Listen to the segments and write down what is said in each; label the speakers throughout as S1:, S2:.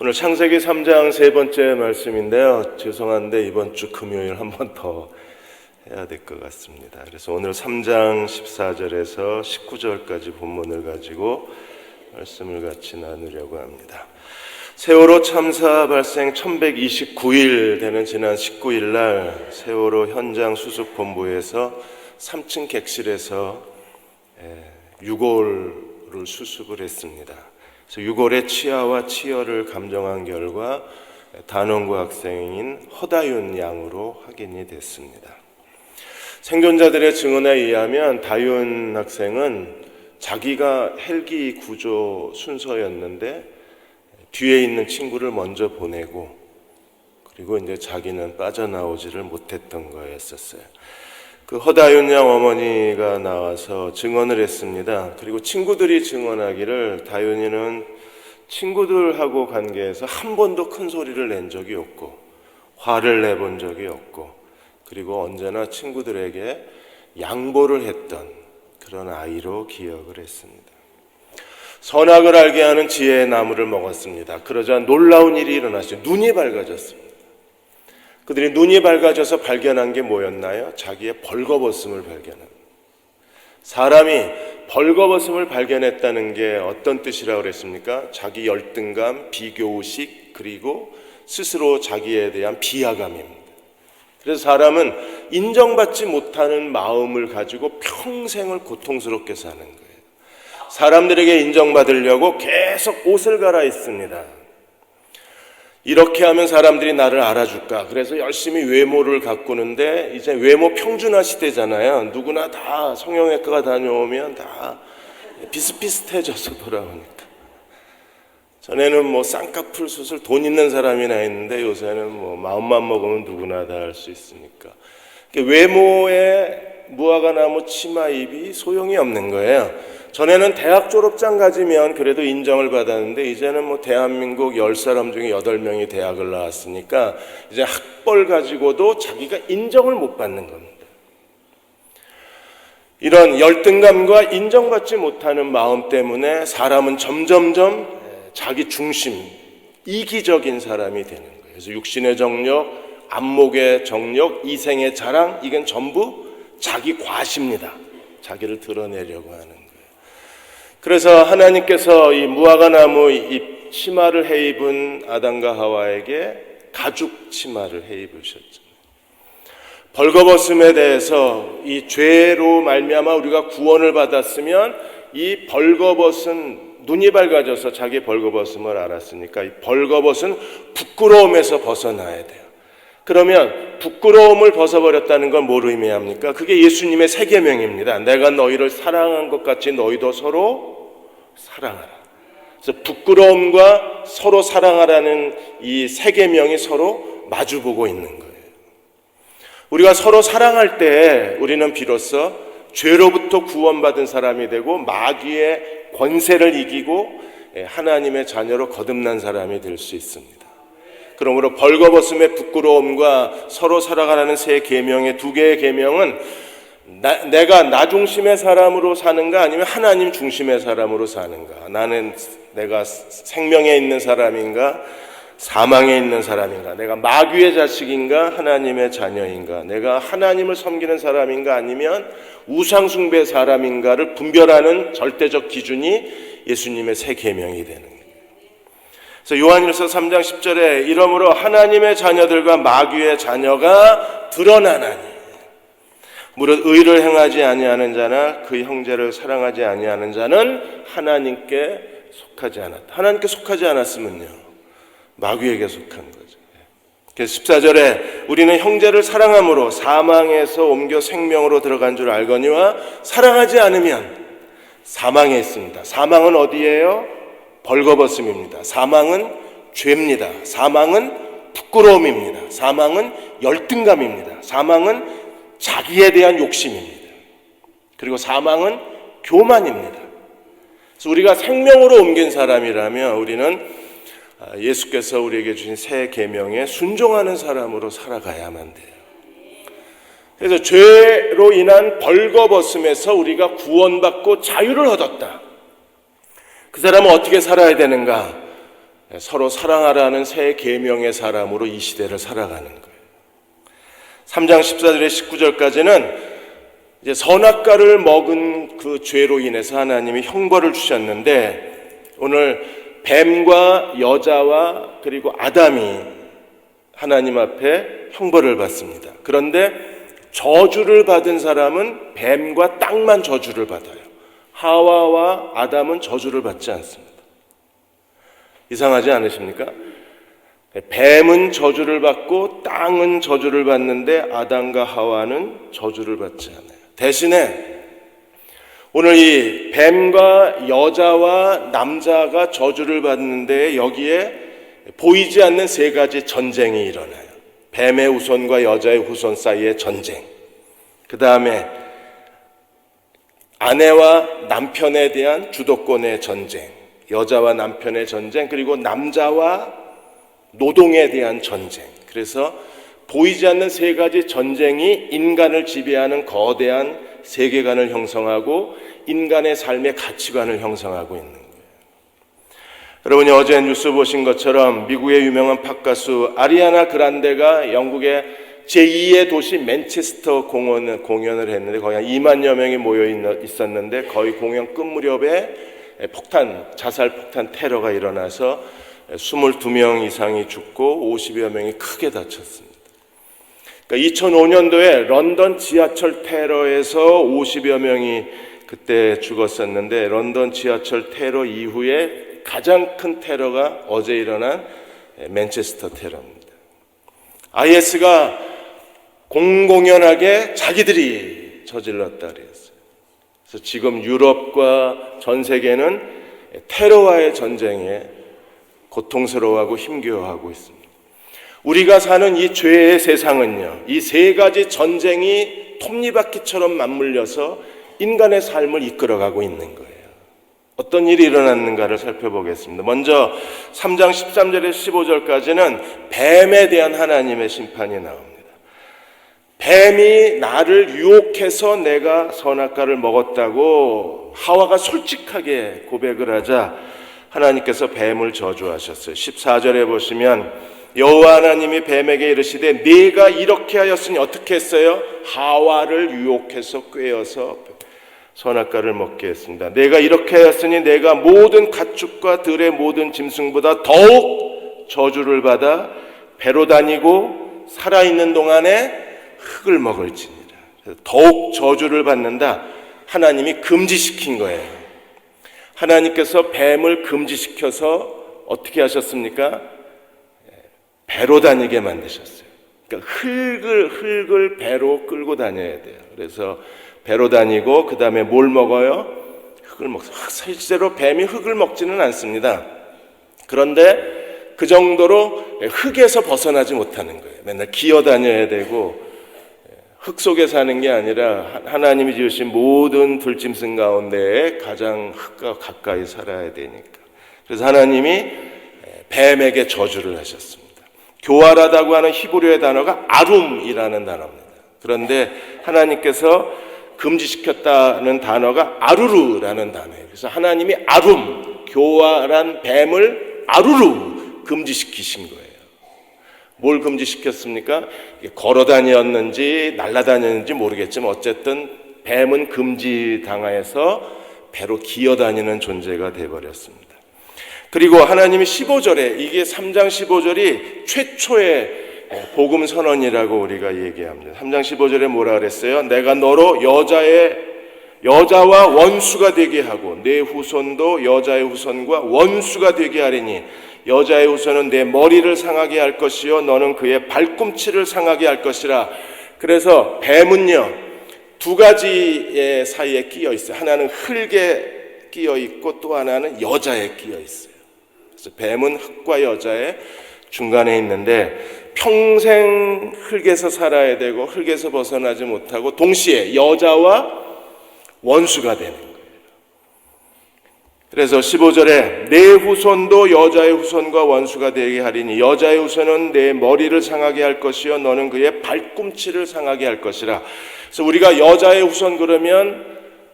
S1: 오늘 창세기 3장 세 번째 말씀인데요. 죄송한데 이번 주 금요일 한 번 더 해야 될 것 같습니다. 그래서 오늘 3장 14절에서 19절까지 본문을 가지고 말씀을 같이 나누려고 합니다. 세월호 참사 발생 1129일 되는 지난 19일 날 세월호 현장 수습본부에서 3층 객실에서 유골을 수습을 했습니다. 그래서 유골의 치아와 치열을 감정한 결과 단원고 학생인 허다윤 양으로 확인이 됐습니다. 생존자들의 증언에 의하면 다윤 학생은 자기가 헬기 구조 순서였는데 뒤에 있는 친구를 먼저 보내고 그리고 이제 자기는 빠져나오지를 못했던 거였었어요. 그 허다윤 양 어머니가 나와서 증언을 했습니다. 그리고 친구들이 증언하기를 다윤이는 친구들하고 관계에서 한 번도 큰 소리를 낸 적이 없고 화를 내본 적이 없고 그리고 언제나 친구들에게 양보를 했던 그런 아이로 기억을 했습니다. 선악을 알게 하는 지혜의 나무를 먹었습니다. 그러자 놀라운 일이 일어났어요. 눈이 밝아졌습니다. 그들이 눈이 밝아져서 발견한 게 뭐였나요? 자기의 벌거벗음을 발견합니다. 사람이 벌거벗음을 발견했다는 게 어떤 뜻이라고 그랬습니까? 자기 열등감, 비교의식, 그리고 스스로 자기에 대한 비하감입니다. 그래서 사람은 인정받지 못하는 마음을 가지고 평생을 고통스럽게 사는 거예요. 사람들에게 인정받으려고 계속 옷을 갈아입습니다. 이렇게 하면 사람들이 나를 알아줄까? 그래서 열심히 외모를 가꾸는데 이제 외모 평준화 시대잖아요. 누구나 다 성형외과 다녀오면 다 비슷비슷해져서 돌아오니까. 전에는 뭐 쌍꺼풀 수술 돈 있는 사람이나 했는데 요새는 뭐 마음만 먹으면 누구나 다 할 수 있으니까. 외모에 무화과나무 치마입이 소용이 없는 거예요. 전에는 대학 졸업장 가지면 그래도 인정을 받았는데 이제는 뭐 대한민국 10사람 중에 8명이 대학을 나왔으니까 이제 학벌 가지고도 자기가 인정을 못 받는 겁니다. 이런 열등감과 인정받지 못하는 마음 때문에 사람은 점점점 자기 중심, 이기적인 사람이 되는 거예요. 그래서 육신의 정력, 안목의 정력, 이생의 자랑, 이건 전부 자기 과시입니다. 자기를 드러내려고 하는 거예요. 그래서 하나님께서 이 무화과나무 잎 치마를 해입은 아담과 하와에게 가죽 치마를 해입으셨죠. 벌거벗음에 대해서 이 죄로 말미암아 우리가 구원을 받았으면 이 벌거벗은 눈이 밝아져서 자기 벌거벗음을 알았으니까 이 벌거벗은 부끄러움에서 벗어나야 돼요. 그러면 부끄러움을 벗어버렸다는 건 뭘 의미합니까? 그게 예수님의 세 계명입니다. 내가 너희를 사랑한 것 같이 너희도 서로 사랑하라. 그래서 부끄러움과 서로 사랑하라는 이 세 계명이 서로 마주보고 있는 거예요. 우리가 서로 사랑할 때 우리는 비로소 죄로부터 구원받은 사람이 되고 마귀의 권세를 이기고 하나님의 자녀로 거듭난 사람이 될 수 있습니다. 그러므로 벌거벗음의 부끄러움과 서로 살아가라는 세 계명의 두 개의 계명은 내가 나 중심의 사람으로 사는가 아니면 하나님 중심의 사람으로 사는가. 나는 내가 생명에 있는 사람인가 사망에 있는 사람인가. 내가 마귀의 자식인가 하나님의 자녀인가. 내가 하나님을 섬기는 사람인가 아니면 우상숭배 사람인가를 분별하는 절대적 기준이 예수님의 세 계명이 되는 거예요. 그래서 요한일서 3장 10절에 이러므로 하나님의 자녀들과 마귀의 자녀가 드러나나니 무릇 의를 행하지 아니하는 자나 그 형제를 사랑하지 아니하는 자는 하나님께 속하지 않았다. 하나님께 속하지 않았으면요 마귀에게 속한 거죠. 그래서 14절에 우리는 형제를 사랑함으로 사망에서 옮겨 생명으로 들어간 줄 알거니와 사랑하지 않으면 사망에 있습니다. 사망은 어디예요? 벌거벗음입니다. 사망은 죄입니다. 사망은 부끄러움입니다. 사망은 열등감입니다. 사망은 자기에 대한 욕심입니다. 그리고 사망은 교만입니다. 그래서 우리가 생명으로 옮긴 사람이라면 우리는 예수께서 우리에게 주신 새 계명에 순종하는 사람으로 살아가야만 돼요. 그래서 죄로 인한 벌거벗음에서 우리가 구원받고 자유를 얻었다. 그 사람은 어떻게 살아야 되는가? 서로 사랑하라는 새 계명의 사람으로 이 시대를 살아가는 거예요. 3장 14절에 19절까지는 이제 선악과를 먹은 그 죄로 인해서 하나님이 형벌을 주셨는데, 오늘 뱀과 여자와 그리고 아담이 하나님 앞에 형벌을 받습니다. 그런데 저주를 받은 사람은 뱀과 땅만 저주를 받아요. 하와와 아담은 저주를 받지 않습니다. 이상하지 않으십니까? 뱀은 저주를 받고 땅은 저주를 받는데 아담과 하와는 저주를 받지 않아요. 대신에 오늘 이 뱀과 여자와 남자가 저주를 받는데 여기에 보이지 않는 세 가지 전쟁이 일어나요. 뱀의 후손과 여자의 후손 사이의 전쟁, 그 다음에 아내와 남편에 대한 주도권의 전쟁, 여자와 남편의 전쟁, 그리고 남자와 노동에 대한 전쟁. 그래서 보이지 않는 세 가지 전쟁이 인간을 지배하는 거대한 세계관을 형성하고 인간의 삶의 가치관을 형성하고 있는 거예요. 여러분이 어제 뉴스 보신 것처럼 미국의 유명한 팝 가수 아리아나 그란데가 영국의 제2의 도시 맨체스터 공연을 했는데 거의 한 2만여 명이 모여 있었는데 거의 공연 끝 무렵에 자살 폭탄 테러가 일어나서 22명 이상이 죽고 50여 명이 크게 다쳤습니다. 그러니까 2005년도에 런던 지하철 테러에서 50여 명이 그때 죽었었는데, 런던 지하철 테러 이후에 가장 큰 테러가 어제 일어난 맨체스터 테러입니다. IS가 공공연하게 자기들이 저질렀다 그랬어요. 그래서 지금 유럽과 전 세계는 테러와의 전쟁에 고통스러워하고 힘겨워하고 있습니다. 우리가 사는 이 죄의 세상은요, 이 세 가지 전쟁이 톱니바퀴처럼 맞물려서 인간의 삶을 이끌어가고 있는 거예요. 어떤 일이 일어났는가를 살펴보겠습니다. 먼저 3장 13절에서 15절까지는 뱀에 대한 하나님의 심판이 나옵니다. 뱀이 나를 유혹해서 내가 선악과를 먹었다고 하와가 솔직하게 고백을 하자 하나님께서 뱀을 저주하셨어요. 14절에 보시면 여호와 하나님이 뱀에게 이르시되 네가 이렇게 하였으니 어떻게 했어요? 하와를 유혹해서 꾀어서 선악과를 먹게 했습니다. 내가 이렇게 하였으니 내가 모든 가축과 들의 모든 짐승보다 더욱 저주를 받아 배로 다니고 살아있는 동안에 흙을 먹을지니라. 더욱 저주를 받는다. 하나님이 금지시킨 거예요. 하나님께서 뱀을 금지시켜서 어떻게 하셨습니까? 배로 다니게 만드셨어요. 그러니까 흙을 배로 끌고 다녀야 돼요. 그래서 배로 다니고 그 다음에 뭘 먹어요? 흙을 먹어요. 실제로 뱀이 흙을 먹지는 않습니다. 그런데 그 정도로 흙에서 벗어나지 못하는 거예요. 맨날 기어 다녀야 되고 흙 속에 사는 게 아니라 하나님이 지으신 모든 들짐승 가운데 가장 흙과 가까이 살아야 되니까. 그래서 하나님이 뱀에게 저주를 하셨습니다. 교활하다고 하는 히브리어의 단어가 아룸이라는 단어입니다. 그런데 하나님께서 금지시켰다는 단어가 아루루라는 단어예요. 그래서 하나님이 아룸, 교활한 뱀을 아루루 금지시키신 거예요. 뭘 금지시켰습니까? 걸어다녔는지 날아다녔는지 모르겠지만 어쨌든 뱀은 금지당하여서 배로 기어다니는 존재가 되어버렸습니다. 그리고 하나님이 15절에 이게 3장 15절이 최초의 복음 선언이라고 우리가 얘기합니다. 3장 15절에 뭐라 그랬어요? 내가 너로 여자와 원수가 되게 하고 내 후손도 여자의 후손과 원수가 되게 하리니 여자의 후손은 내 머리를 상하게 할 것이요 너는 그의 발꿈치를 상하게 할 것이라. 그래서 뱀은요 두 가지의 사이에 끼어 있어요. 하나는 흙에 끼어 있고 또 하나는 여자에 끼어 있어요. 그래서 뱀은 흙과 여자의 중간에 있는데 평생 흙에서 살아야 되고 흙에서 벗어나지 못하고 동시에 여자와 원수가 되는 거예요. 그래서 15절에 내 후손도 여자의 후손과 원수가 되게 하리니 여자의 후손은 내 머리를 상하게 할 것이요 너는 그의 발꿈치를 상하게 할 것이라. 그래서 우리가 여자의 후손 그러면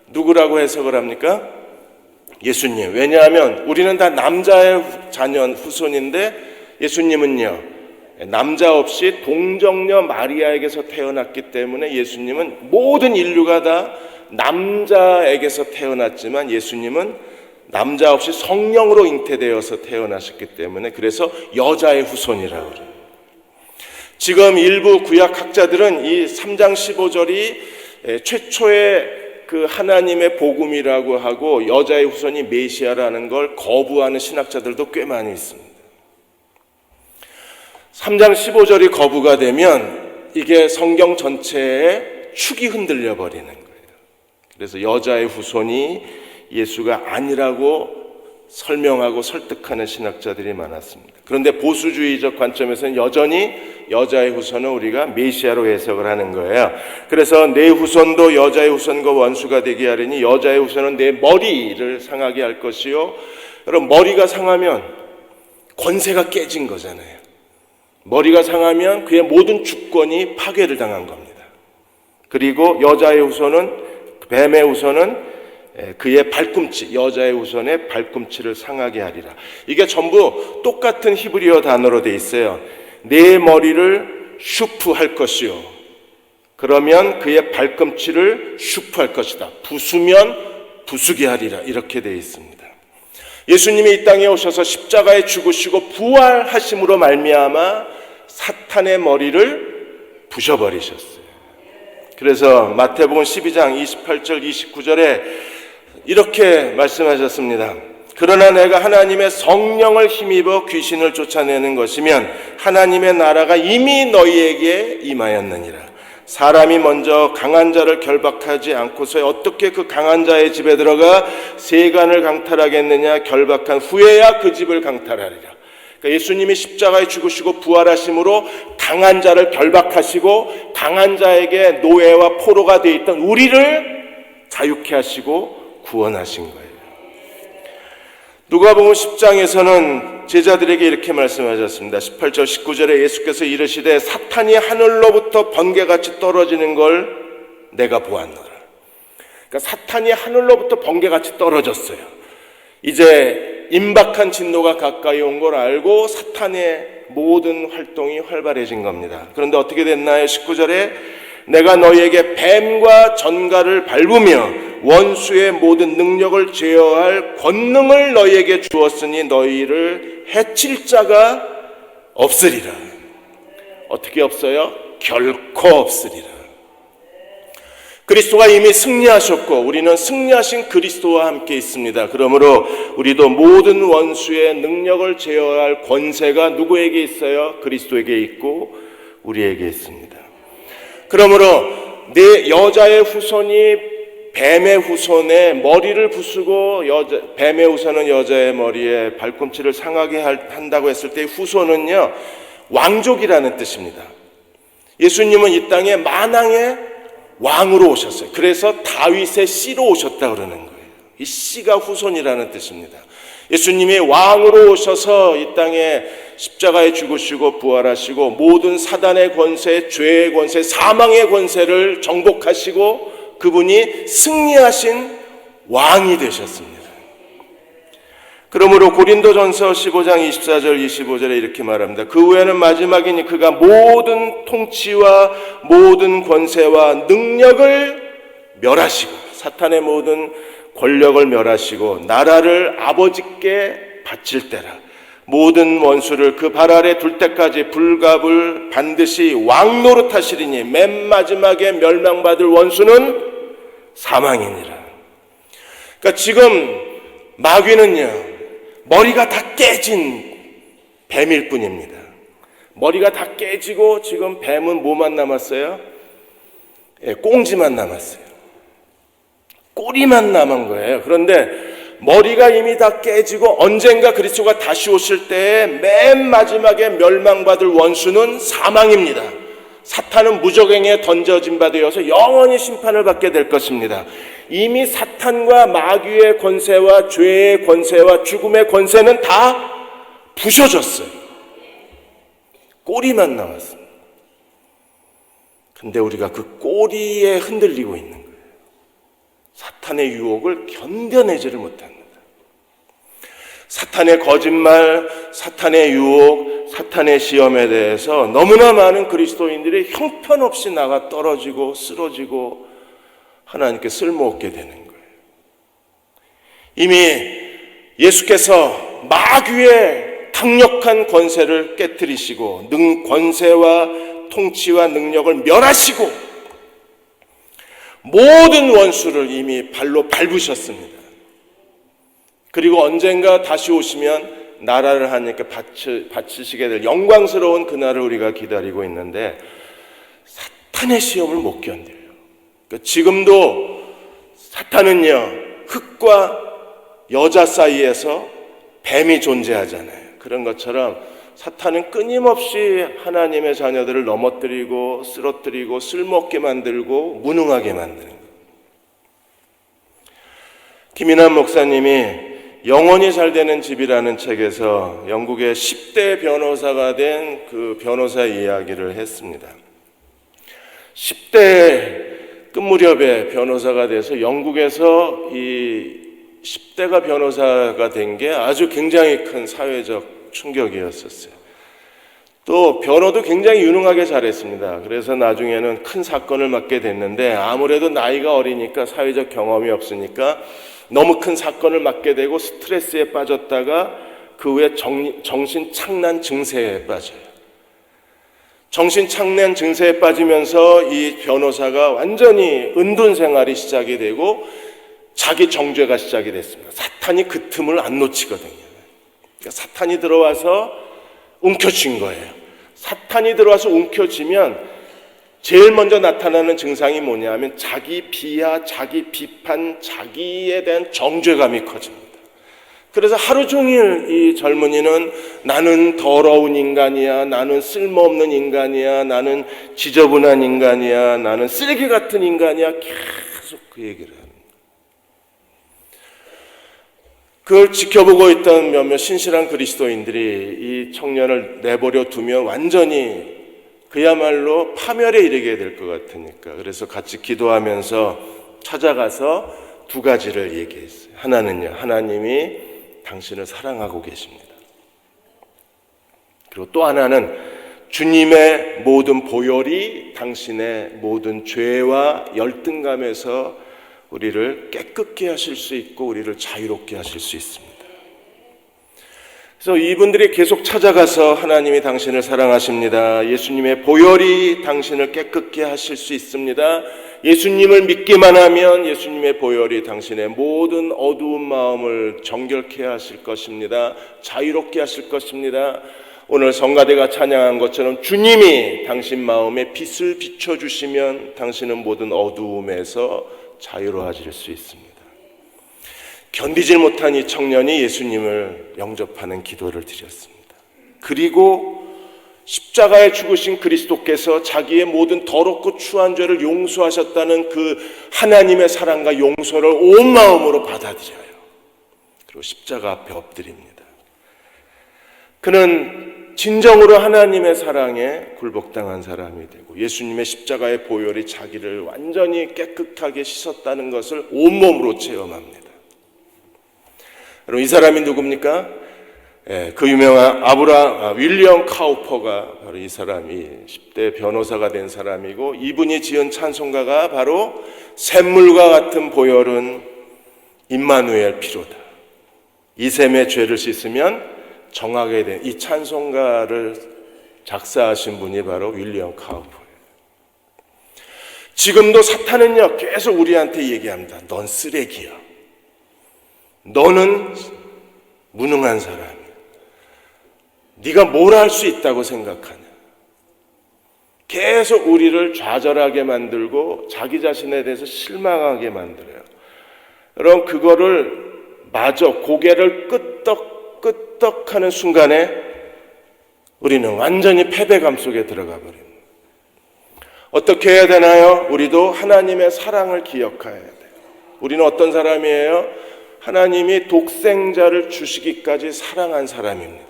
S1: 누구라고 해석을 합니까? 예수님. 왜냐하면 우리는 다 남자의 자녀 후손인데 예수님은요, 남자 없이 동정녀 마리아에게서 태어났기 때문에 예수님은 모든 인류가 다 남자에게서 태어났지만 예수님은 남자 없이 성령으로 잉태되어서 태어나셨기 때문에 그래서 여자의 후손이라고 그래요. 지금 일부 구약학자들은 이 3장 15절이 최초의 그 하나님의 복음이라고 하고 여자의 후손이 메시아라는 걸 거부하는 신학자들도 꽤 많이 있습니다. 3장 15절이 거부가 되면 이게 성경 전체의 축이 흔들려 버리는 거예요. 그래서 여자의 후손이 예수가 아니라고 설명하고 설득하는 신학자들이 많았습니다. 그런데 보수주의적 관점에서는 여전히 여자의 후손은 우리가 메시아로 해석을 하는 거예요. 그래서 내 후손도 여자의 후손과 원수가 되게 하려니 여자의 후손은 내 머리를 상하게 할 것이요. 여러분, 머리가 상하면 권세가 깨진 거잖아요. 머리가 상하면 그의 모든 주권이 파괴를 당한 겁니다. 그리고 여자의 후손은, 뱀의 후손은 그의 발꿈치, 여자의 후손의 발꿈치를 상하게 하리라. 이게 전부 똑같은 히브리어 단어로 돼 있어요. 내 머리를 슈프할 것이요. 그러면 그의 발꿈치를 슈프할 것이다. 부수면 부수게 하리라. 이렇게 돼 있습니다. 예수님이 이 땅에 오셔서 십자가에 죽으시고 부활하심으로 말미암아 사탄의 머리를 부셔버리셨어요. 그래서 마태복음 12장 28절 29절에 이렇게 말씀하셨습니다. 그러나 내가 하나님의 성령을 힘입어 귀신을 쫓아내는 것이면 하나님의 나라가 이미 너희에게 임하였느니라. 사람이 먼저 강한 자를 결박하지 않고서 어떻게 그 강한 자의 집에 들어가 세간을 강탈하겠느냐. 결박한 후에야 그 집을 강탈하리라. 그러니까 예수님이 십자가에 죽으시고 부활하심으로 강한 자를 결박하시고 강한 자에게 노예와 포로가 되어 있던 우리를 자유케 하시고 구원하신 거예요. 누가복음 10장에서는 제자들에게 이렇게 말씀하셨습니다. 18절 19절에 예수께서 이르시되 사탄이 하늘로부터 번개같이 떨어지는 걸 내가 보았노라. 그러니까 사탄이 하늘로부터 번개같이 떨어졌어요. 이제 임박한 진노가 가까이 온 걸 알고 사탄의 모든 활동이 활발해진 겁니다. 그런데 어떻게 됐나요? 19절에 내가 너희에게 뱀과 전갈을 밟으며 원수의 모든 능력을 제어할 권능을 너희에게 주었으니 너희를 해칠 자가 없으리라. 어떻게 없어요? 결코 없으리라. 그리스도가 이미 승리하셨고 우리는 승리하신 그리스도와 함께 있습니다. 그러므로 우리도 모든 원수의 능력을 제어할 권세가 누구에게 있어요? 그리스도에게 있고 우리에게 있습니다. 그러므로 내 여자의 후손이 뱀의 후손의 머리를 부수고 뱀의 후손은 여자의 머리에 발꿈치를 상하게 한다고 했을 때 후손은요, 왕족이라는 뜻입니다. 예수님은 이 땅에 만왕의 왕으로 오셨어요. 그래서 다윗의 씨로 오셨다 그러는 거예요. 이 씨가 후손이라는 뜻입니다. 예수님이 왕으로 오셔서 이 땅에 십자가에 죽으시고 부활하시고 모든 사단의 권세, 죄의 권세, 사망의 권세를 정복하시고 그분이 승리하신 왕이 되셨습니다. 그러므로 고린도전서 15장 24절 25절에 이렇게 말합니다. 그 후에는 마지막이니 그가 모든 통치와 모든 권세와 능력을 멸하시고 사탄의 모든 권력을 멸하시고 나라를 아버지께 바칠 때라. 모든 원수를 그 발 아래 둘 때까지 불갑을 반드시 왕노릇하시리니 맨 마지막에 멸망받을 원수는 사망이니라. 그러니까 지금 마귀는요, 머리가 다 깨진 뱀일 뿐입니다. 머리가 다 깨지고 지금 뱀은 뭐만 남았어요? 꽁지만 남았어요. 꼬리만 남은 거예요. 그런데 머리가 이미 다 깨지고 언젠가 그리스도가 다시 오실 때에 맨 마지막에 멸망받을 원수는 사망입니다. 사탄은 무적행에 던져진 바 되어서 영원히 심판을 받게 될 것입니다. 이미 사탄과 마귀의 권세와 죄의 권세와 죽음의 권세는 다 부셔졌어요. 꼬리만 남았습니다. 근데 우리가 그 꼬리에 흔들리고 있는 거예요. 사탄의 유혹을 견뎌내지를 못합니다. 사탄의 거짓말, 사탄의 유혹, 사탄의 시험에 대해서 너무나 많은 그리스도인들이 형편없이 나가 떨어지고 쓰러지고 하나님께 쓸모없게 되는 거예요. 이미 예수께서 마귀의 강력한 권세를 깨뜨리시고 권세와 통치와 능력을 멸하시고 모든 원수를 이미 발로 밟으셨습니다. 그리고 언젠가 다시 오시면 나라를 하나님께 바치시게 될 영광스러운 그날을 우리가 기다리고 있는데 사탄의 시험을 못 견뎌요. 그러니까 지금도 사탄은요, 흙과 여자 사이에서 뱀이 존재하잖아요. 그런 것처럼 사탄은 끊임없이 하나님의 자녀들을 넘어뜨리고 쓰러뜨리고 쓸모없게 만들고 무능하게 만드는 거예요. 김인환 목사님이 영원히 잘 되는 집이라는 책에서 영국의 10대 변호사가 된 그 변호사의 이야기를 했습니다. 10대 끝 무렵에 변호사가 돼서 영국에서 이 10대가 변호사가 된 게 아주 굉장히 큰 사회적 충격이었었어요. 또 변호도 굉장히 유능하게 잘했습니다. 그래서 나중에는 큰 사건을 맡게 됐는데 아무래도 나이가 어리니까 사회적 경험이 없으니까 너무 큰 사건을 맡게 되고 스트레스에 빠졌다가 그 후에 정신착란 증세에 빠져요. 정신착란 증세에 빠지면서 이 변호사가 완전히 은둔 생활이 시작이 되고 자기 정죄가 시작이 됐습니다. 사탄이 그 틈을 안 놓치거든요. 그러니까 사탄이 들어와서 움켜쥔 거예요. 사탄이 들어와서 움켜쥐면 제일 먼저 나타나는 증상이 뭐냐면 자기 비하, 자기 비판, 자기에 대한 정죄감이 커집니다. 그래서 하루 종일 이 젊은이는 나는 더러운 인간이야, 나는 쓸모없는 인간이야, 나는 지저분한 인간이야, 나는 쓰레기 같은 인간이야, 계속 그 얘기를 합니다. 그걸 지켜보고 있던 몇몇 신실한 그리스도인들이 이 청년을 내버려 두면 완전히 그야말로 파멸에 이르게 될 것 같으니까, 그래서 같이 기도하면서 찾아가서 두 가지를 얘기했어요. 하나는요, 하나님이 당신을 사랑하고 계십니다. 그리고 또 하나는 주님의 모든 보혈이 당신의 모든 죄와 열등감에서 우리를 깨끗게 하실 수 있고 우리를 자유롭게 하실 수 있습니다. 그래서 이분들이 계속 찾아가서 하나님이 당신을 사랑하십니다. 예수님의 보혈이 당신을 깨끗게 하실 수 있습니다. 예수님을 믿기만 하면 예수님의 보혈이 당신의 모든 어두운 마음을 정결케 하실 것입니다. 자유롭게 하실 것입니다. 오늘 성가대가 찬양한 것처럼 주님이 당신 마음에 빛을 비춰주시면 당신은 모든 어두움에서 자유로워질 수 있습니다. 견디질 못한 이 청년이 예수님을 영접하는 기도를 드렸습니다. 그리고 십자가에 죽으신 그리스도께서 자기의 모든 더럽고 추한 죄를 용서하셨다는 그 하나님의 사랑과 용서를 온 마음으로 받아들여요. 그리고 십자가 앞에 엎드립니다. 그는 진정으로 하나님의 사랑에 굴복당한 사람이 되고 예수님의 십자가의 보혈이 자기를 완전히 깨끗하게 씻었다는 것을 온몸으로 체험합니다. 여러분, 이 사람이 누굽니까? 그 유명한 윌리엄 카우퍼가 바로 이 사람이 10대 변호사가 된 사람이고, 이분이 지은 찬송가가 바로 샘물과 같은 보혈은 임마누엘 피로다. 이샘의 죄를 씻으면 정하게 된 이 찬송가를 작사하신 분이 바로 윌리엄 카우퍼예요. 지금도 사탄은요 계속 우리한테 얘기합니다. 넌 쓰레기야. 너는 무능한 사람이야. 네가 뭘 할 수 있다고 생각하냐. 계속 우리를 좌절하게 만들고 자기 자신에 대해서 실망하게 만들어요. 여러분, 그거를 마저 고개를 끄덕하는 순간에 우리는 완전히 패배감 속에 들어가 버립니다. 어떻게 해야 되나요? 우리도 하나님의 사랑을 기억해야 돼요. 우리는 어떤 사람이에요? 하나님이 독생자를 주시기까지 사랑한 사람입니다.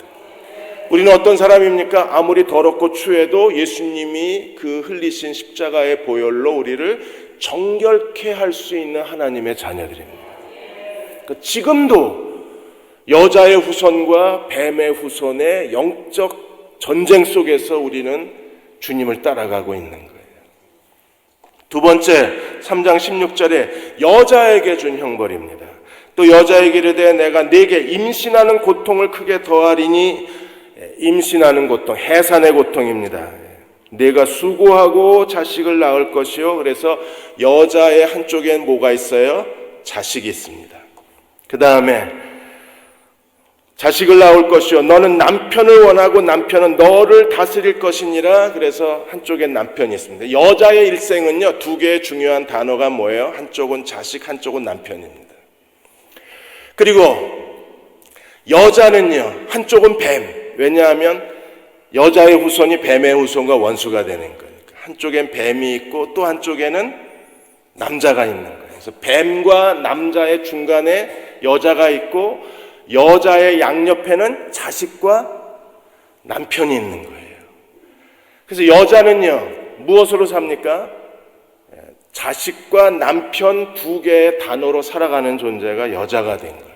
S1: 우리는 어떤 사람입니까? 아무리 더럽고 추해도 예수님이 그 흘리신 십자가의 보혈로 우리를 정결케 할 수 있는 하나님의 자녀들입니다. 그러니까 지금도 여자의 후손과 뱀의 후손의 영적 전쟁 속에서 우리는 주님을 따라가고 있는 거예요. 두 번째, 3장 16절에 여자에게 준 형벌입니다. 또 여자에게 이르되 내가 네게 임신하는 고통을 크게 더하리니, 임신하는 고통, 해산의 고통입니다. 네가 수고하고 자식을 낳을 것이요. 그래서 여자의 한쪽엔 뭐가 있어요? 자식이 있습니다. 그 다음에 자식을 낳을 것이요. 너는 남편을 원하고 남편은 너를 다스릴 것이니라. 그래서 한쪽엔 남편이 있습니다. 여자의 일생은요, 두 개의 중요한 단어가 뭐예요? 한쪽은 자식, 한쪽은 남편입니다. 그리고 여자는요, 한쪽은 뱀. 왜냐하면 여자의 후손이 뱀의 후손과 원수가 되는 거니까. 한쪽엔 뱀이 있고 또 한쪽에는 남자가 있는 거예요. 그래서 뱀과 남자의 중간에 여자가 있고 여자의 양옆에는 자식과 남편이 있는 거예요. 그래서 여자는요, 무엇으로 삽니까? 자식과 남편 두 개의 단어로 살아가는 존재가 여자가 된 거예요.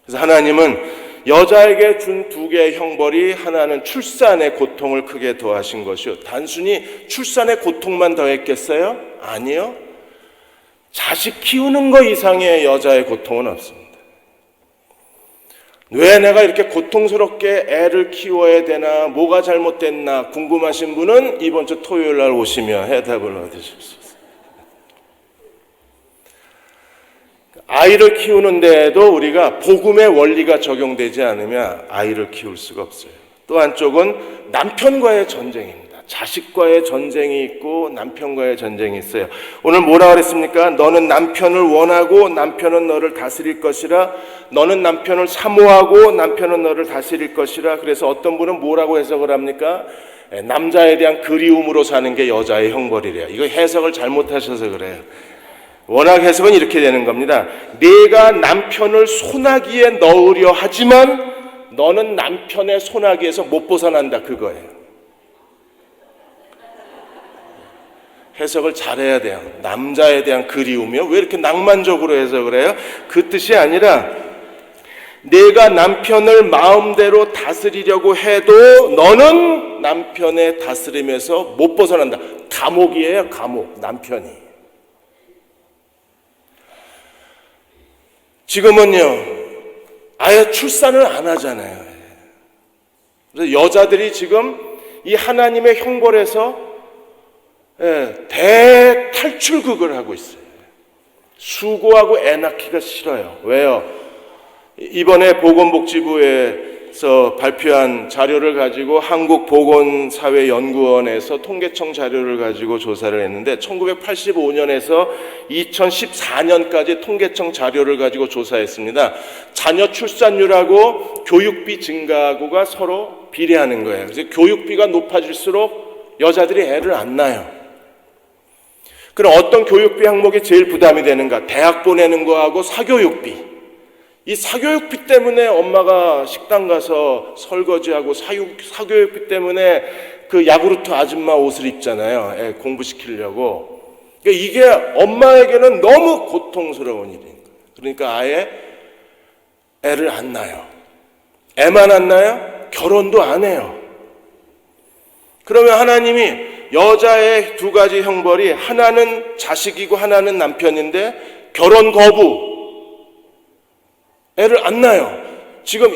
S1: 그래서 하나님은 여자에게 준 두 개의 형벌이, 하나는 출산의 고통을 크게 더하신 것이요. 단순히 출산의 고통만 더했겠어요? 아니요. 자식 키우는 것 이상의 여자의 고통은 없습니다. 왜 내가 이렇게 고통스럽게 애를 키워야 되나, 뭐가 잘못됐나 궁금하신 분은 이번 주 토요일 날 오시면 해답을 얻으실 수 있어요. 아이를 키우는 데에도 우리가 복음의 원리가 적용되지 않으면 아이를 키울 수가 없어요. 또 한쪽은 남편과의 전쟁입니다. 자식과의 전쟁이 있고 남편과의 전쟁이 있어요. 오늘 뭐라 그랬습니까? 너는 남편을 원하고 남편은 너를 다스릴 것이라. 너는 남편을 사모하고 남편은 너를 다스릴 것이라. 그래서 어떤 분은 뭐라고 해석을 합니까? 남자에 대한 그리움으로 사는 게 여자의 형벌이래요. 이거 해석을 잘못하셔서 그래요. 워낙 해석은 이렇게 되는 겁니다. 네가 남편을 소나기에 넣으려 하지만 너는 남편의 소나기에서 못 벗어난다, 그거예요. 해석을 잘해야 돼요. 남자에 대한 그리움이요? 왜 이렇게 낭만적으로 해석을 해요? 그 뜻이 아니라 내가 남편을 마음대로 다스리려고 해도 너는 남편의 다스림에서 못 벗어난다. 감옥이에요, 감옥, 남편이. 지금은요, 아예 출산을 안 하잖아요. 그래서 여자들이 지금 이 하나님의 형벌에서 대탈출극을 하고 있어요. 수고하고 애 낳기가 싫어요. 왜요? 이번에 보건복지부에서 발표한 자료를 가지고 한국보건사회연구원에서 통계청 자료를 가지고 조사를 했는데 1985년에서 2014년까지 통계청 자료를 가지고 조사했습니다. 자녀 출산율하고 교육비 증가하고가 서로 비례하는 거예요. 그래서 교육비가 높아질수록 여자들이 애를 안 낳아요. 그럼 어떤 교육비 항목이 제일 부담이 되는가? 대학 보내는 거하고 사교육비. 이 사교육비 때문에 엄마가 식당 가서 설거지하고 사교육비 때문에 그 야구르트 아줌마 옷을 입잖아요. 애 공부시키려고. 그러니까 이게 엄마에게는 너무 고통스러운 일인 거예요. 그러니까 아예 애를 안 낳아요. 애만 안 낳아요? 결혼도 안 해요. 그러면 하나님이 여자의 두 가지 형벌이, 하나는 자식이고 하나는 남편인데 결혼 거부, 애를 안 낳아요. 지금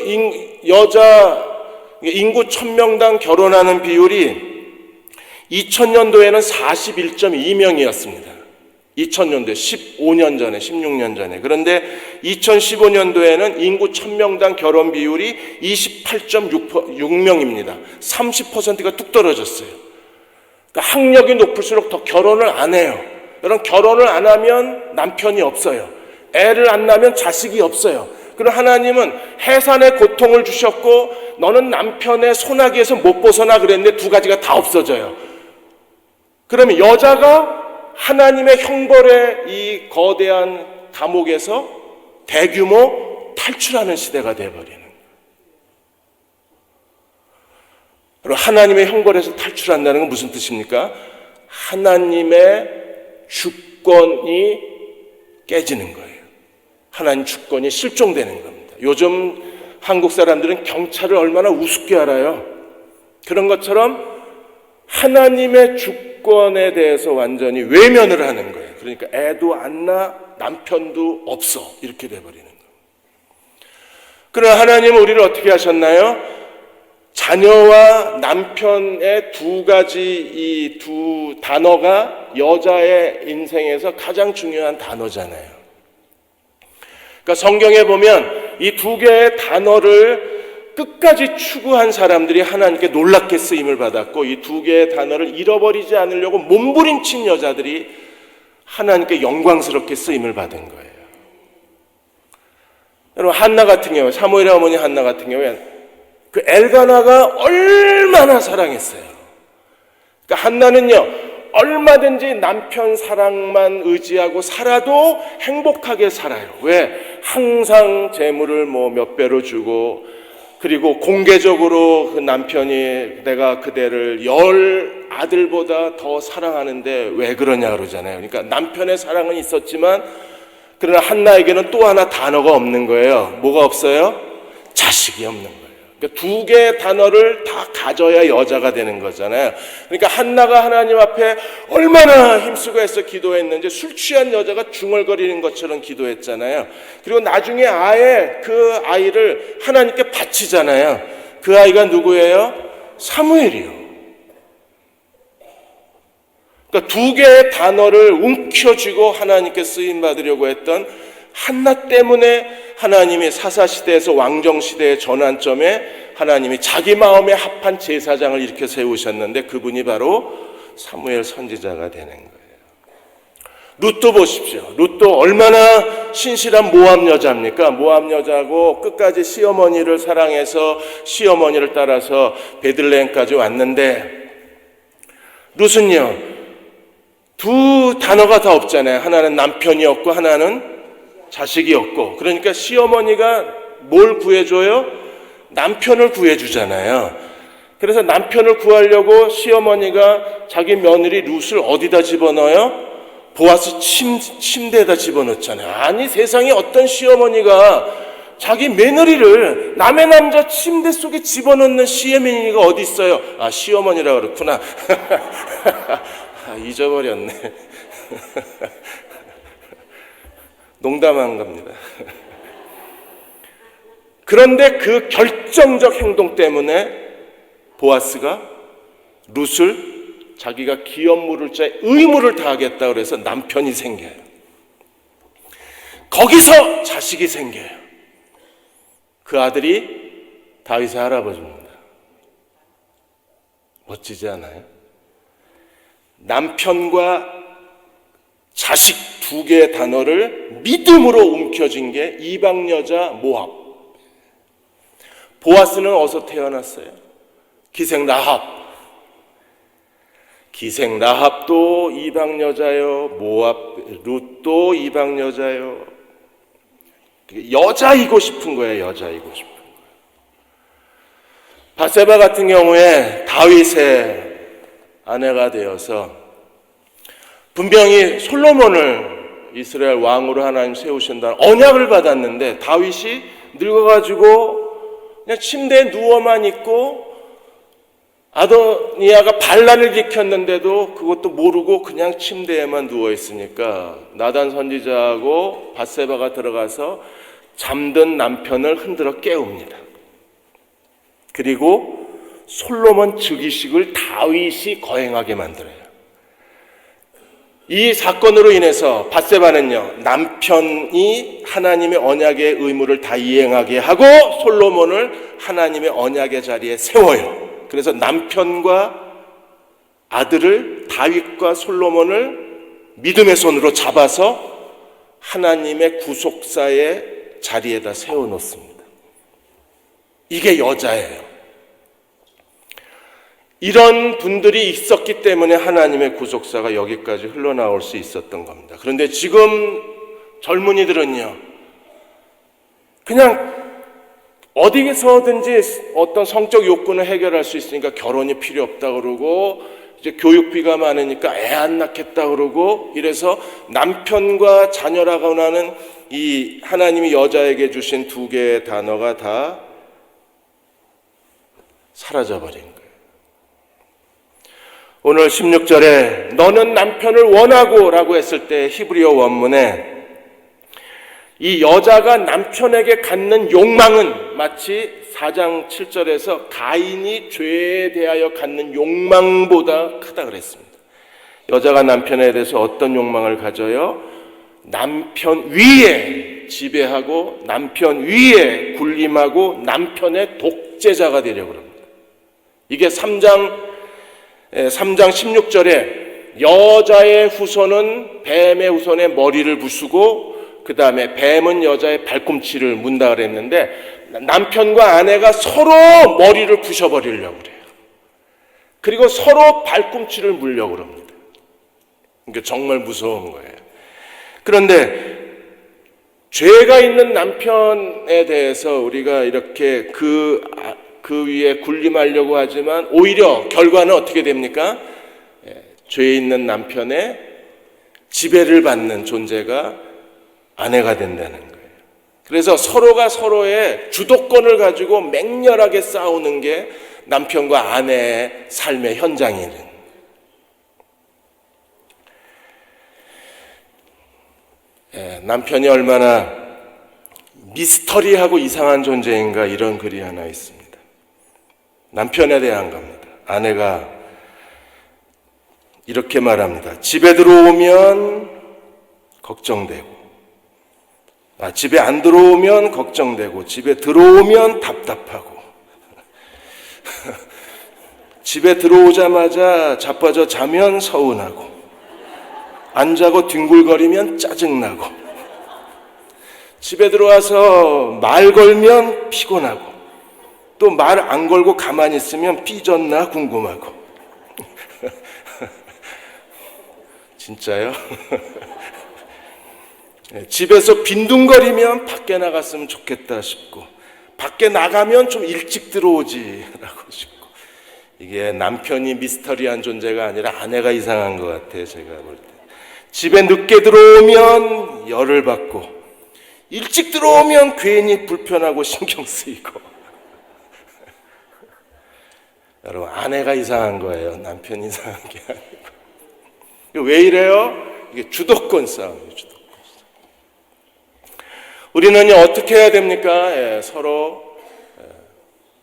S1: 여자 인구 1000명당 결혼하는 비율이 2000년도에는 41.2명이었습니다. 2000년도에 15년 전에, 16년 전에. 그런데 2015년도에는 인구 1000명당 결혼 비율이 28.6명입니다. 30%가 뚝 떨어졌어요. 그러니까 학력이 높을수록 더 결혼을 안 해요. 여러분, 결혼을 안 하면 남편이 없어요. 애를 안 낳으면 자식이 없어요. 그럼 하나님은 해산의 고통을 주셨고 너는 남편의 소나기에서 못 벗어나 그랬는데 두 가지가 다 없어져요. 그러면 여자가 하나님의 형벌의 이 거대한 감옥에서 대규모 탈출하는 시대가 되어버리는 거예요. 그리고 하나님의 형벌에서 탈출한다는 건 무슨 뜻입니까? 하나님의 주권이 깨지는 거예요. 하나님 주권이 실종되는 겁니다. 요즘 한국 사람들은 경찰을 얼마나 우습게 알아요. 그런 것처럼 하나님의 주권에 대해서 완전히 외면을 하는 거예요. 그러니까 애도 안 낳아, 남편도 없어, 이렇게 돼버리는 거예요. 그러나 하나님은 우리를 어떻게 하셨나요? 자녀와 남편의 두 가지, 이 두 단어가 여자의 인생에서 가장 중요한 단어잖아요. 그러니까 성경에 보면 이 두 개의 단어를 끝까지 추구한 사람들이 하나님께 놀랍게 쓰임을 받았고, 이 두 개의 단어를 잃어버리지 않으려고 몸부림친 여자들이 하나님께 영광스럽게 쓰임을 받은 거예요. 여러분, 한나 같은 경우에, 사무엘의 어머니 한나 같은 경우에 그 엘가나가 얼마나 사랑했어요. 그러니까 한나는요, 얼마든지 남편 사랑만 의지하고 살아도 행복하게 살아요. 왜? 항상 재물을 몇 배로 주고, 그리고 공개적으로 그 남편이 내가 그대를 10 아들보다 더 사랑하는데 왜 그러냐 그러잖아요. 그러니까 남편의 사랑은 있었지만, 그러나 한나에게는 또 하나 단어가 없는 거예요. 뭐가 없어요? 자식이 없는 거예요. 그러니까 두 개의 단어를 다 가져야 여자가 되는 거잖아요. 그러니까 한나가 하나님 앞에 얼마나 힘쓰고 해서 기도했는지, 술 취한 여자가 중얼거리는 것처럼 기도했잖아요. 그리고 나중에 아예 그 아이를 하나님께 바치잖아요. 그 아이가 누구예요? 사무엘이요. 그러니까 두 개의 단어를 움켜쥐고 하나님께 쓰임 받으려고 했던 한나 때문에 하나님이 사사시대에서 왕정시대의 전환점에 하나님이 자기 마음에 합한 제사장을 이렇게 세우셨는데, 그분이 바로 사무엘 선지자가 되는 거예요. 룻도 보십시오. 룻도 얼마나 신실한 모압 여자입니까? 모압 여자고 끝까지 시어머니를 사랑해서 시어머니를 따라서 베들레헴까지 왔는데, 룻은요, 두 단어가 다 없잖아요. 하나는 남편이 없고 하나는 자식이 없고. 그러니까 시어머니가 뭘 구해줘요? 남편을 구해주잖아요. 그래서 남편을 구하려고 시어머니가 자기 며느리 룻을 어디다 집어넣어요? 보아스 침대에다 집어넣잖아요. 아니, 세상에 어떤 시어머니가 자기 며느리를 남의 남자 침대 속에 집어넣는 시어머니가 어디 있어요? 아, 시어머니라 그렇구나. 잊어버렸네. 농담한 겁니다. 그런데 그 결정적 행동 때문에 보아스가 룻을 자기가 기업 물을 자에 의무를 다하겠다 그래서 남편이 생겨요. 거기서 자식이 생겨요. 그 아들이 다윗의 할아버지입니다. 멋지지 않아요? 남편과 자식 두 개의 단어를 믿음으로 움켜쥔 게 이방 여자 모압. 보아스는 어디서 태어났어요? 기생 라합. 기생 라합도 이방 여자요. 모압 룻도 이방 여자요. 여자이고 싶은 거예요. 여자이고 싶은 거예요. 바세바 같은 경우에 다윗의 아내가 되어서 분명히 솔로몬을 이스라엘 왕으로 하나님 세우신다는 언약을 받았는데, 다윗이 늙어가지고 그냥 침대에 누워만 있고 아도니아가 반란을 일으켰는데도 그것도 모르고 그냥 침대에만 누워 있으니까 나단 선지자하고 밧세바가 들어가서 잠든 남편을 흔들어 깨웁니다. 그리고 솔로몬 즉위식을 다윗이 거행하게 만들어요. 이 사건으로 인해서 밧세바는요, 남편이 하나님의 언약의 의무를 다 이행하게 하고 솔로몬을 하나님의 언약의 자리에 세워요. 그래서 남편과 아들을, 다윗과 솔로몬을 믿음의 손으로 잡아서 하나님의 구속사의 자리에다 세워놓습니다. 이게 여자예요. 이런 분들이 있었기 때문에 하나님의 구속사가 여기까지 흘러나올 수 있었던 겁니다. 그런데 지금 젊은이들은요, 그냥 어디서든지 어떤 성적 욕구는 해결할 수 있으니까 결혼이 필요 없다 그러고, 이제 교육비가 많으니까 애 안 낳겠다 그러고, 이래서 남편과 자녀라고 하는 이 하나님이 여자에게 주신 두 개의 단어가 다 사라져버린 거예요. 오늘 16절에 너는 남편을 원하고 라고 했을 때 히브리어 원문에 이 여자가 남편에게 갖는 욕망은 마치 4장 7절에서 가인이 죄에 대하여 갖는 욕망보다 크다 그랬습니다. 여자가 남편에 대해서 어떤 욕망을 가져요? 남편 위에 지배하고 남편 위에 군림하고 남편의 독재자가 되려고 합니다. 이게 3장 16절에 여자의 후손은 뱀의 후손의 머리를 부수고 그 다음에 뱀은 여자의 발꿈치를 문다 그랬는데 남편과 아내가 서로 머리를 부셔버리려고 그래요. 그리고 서로 발꿈치를 물려고 그럽니다. 그러니까 정말 무서운 거예요. 그런데 죄가 있는 남편에 대해서 우리가 이렇게 그 위에 군림하려고 하지만 오히려 결과는 어떻게 됩니까? 죄 있는 남편의 지배를 받는 존재가 아내가 된다는 거예요. 그래서 서로가 서로의 주도권을 가지고 맹렬하게 싸우는 게 남편과 아내의 삶의 현장이는. 남편이 얼마나 미스터리하고 이상한 존재인가, 이런 글이 하나 있습니다. 남편에 대한 겁니다. 아내가 이렇게 말합니다. 집에 들어오면 걱정되고, 집에 안 들어오면 걱정되고, 집에 들어오면 답답하고, 집에 들어오자마자 자빠져 자면 서운하고, 안 자고 뒹굴거리면 짜증나고, 집에 들어와서 말 걸면 피곤하고, 또 말 안 걸고 가만히 있으면 삐졌나 궁금하고. 진짜요? 집에서 빈둥거리면 밖에 나갔으면 좋겠다 싶고, 밖에 나가면 좀 일찍 들어오지라고 싶고. 이게 남편이 미스터리한 존재가 아니라 아내가 이상한 것 같아요, 제가 볼 때. 집에 늦게 들어오면 열을 받고, 일찍 들어오면 괜히 불편하고 신경 쓰이고. 여러분, 아내가 이상한 거예요. 남편이 이상한 게 아니고. 왜 이래요? 이게 주도권 싸움이에요. 주도권 싸움. 우리는 어떻게 해야 됩니까? 서로